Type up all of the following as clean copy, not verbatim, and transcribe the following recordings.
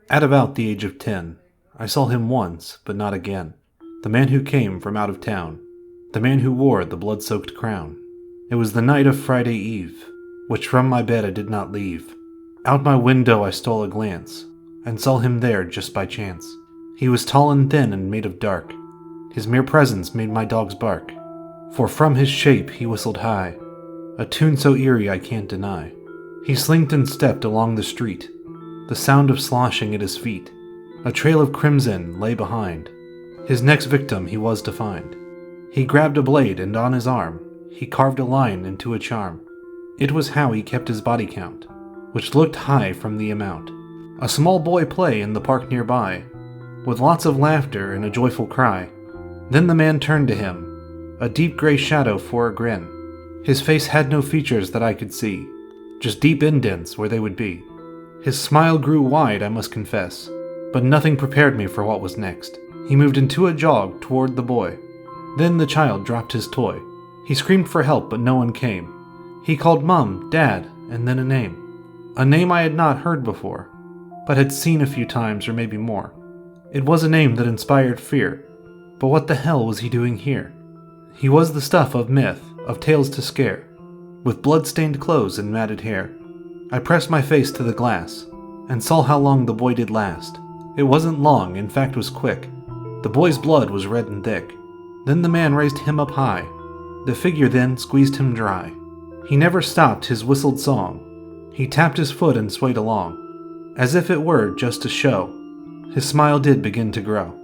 At about the age of 10, I saw him once, but not again. The man who came from out of town. The man who wore the blood-soaked crown. It was the night of Friday Eve, which from my bed I did not leave. Out my window I stole a glance, and saw him there just by chance. He was tall and thin and made of dark. His mere presence made my dogs bark, for from his shape he whistled high, a tune so eerie I can't deny. He slinked and stepped along the street, the sound of sloshing at his feet. A trail of crimson lay behind. His next victim he was to find. He grabbed a blade, and on his arm he carved a line into a charm. It was how he kept his body count, which looked high from the amount. A small boy play in the park nearby, with lots of laughter and a joyful cry. Then the man turned to him, a deep gray shadow for a grin. His face had no features that I could see, just deep indents where they would be. His smile grew wide, I must confess, but nothing prepared me for what was next. He moved into a jog toward the boy. Then the child dropped his toy. He screamed for help, but no one came. He called Mom, Dad, and then a name. A name I had not heard before, but had seen a few times or maybe more. It was a name that inspired fear, but what the hell was he doing here? He was the stuff of myth, of tales to scare, with blood-stained clothes and matted hair. I pressed my face to the glass, and saw how long the boy did last. It wasn't long, in fact was quick. The boy's blood was red and thick. Then the man raised him up high. The figure then squeezed him dry. He never stopped his whistled song. He tapped his foot and swayed along, as if it were just a show. His smile did begin to grow.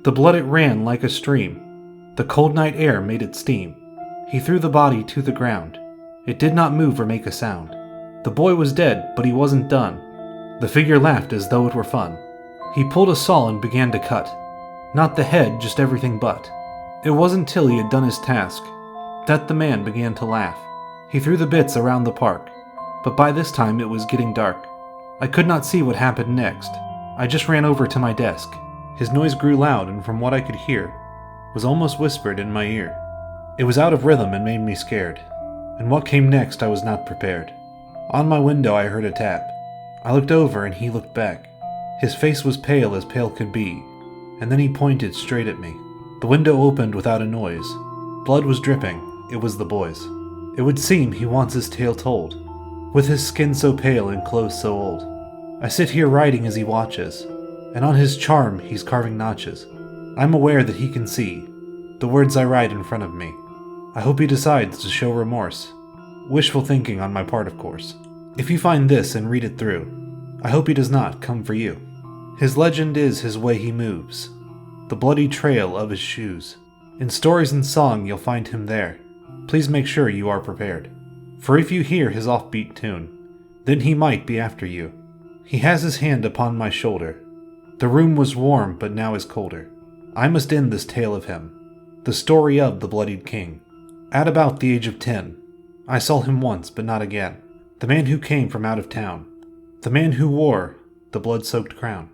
The blood it ran like a stream. The cold night air made it steam. He threw the body to the ground. It did not move or make a sound. The boy was dead, but he wasn't done. The figure laughed as though it were fun. He pulled a saw and began to cut. Not the head, just everything but. It wasn't till he had done his task that the man began to laugh. He threw the bits around the park, but by this time it was getting dark. I could not see what happened next. I just ran over to my desk. His noise grew loud, and from what I could hear, was almost whispered in my ear. It was out of rhythm and made me scared, and what came next I was not prepared. On my window I heard a tap. I looked over and he looked back. His face was pale as pale could be, and then he pointed straight at me. The window opened without a noise. Blood was dripping. It was the boy's. It would seem he wants his tale told, with his skin so pale and clothes so old. I sit here writing as he watches, and on his charm he's carving notches. I'm aware that he can see the words I write in front of me. I hope he decides to show remorse. Wishful thinking on my part, of course. If you find this and read it through, I hope he does not come for you. His legend is his way he moves, the bloody trail of his shoes. In stories and song you'll find him there. Please make sure you are prepared, for if you hear his offbeat tune, then he might be after you. He has his hand upon my shoulder. The room was warm, but now is colder. I must end this tale of him, the story of the bloodied king. At about the age of 10, I saw him once, but not again. The man who came from out of town. The man who wore the blood-soaked crown.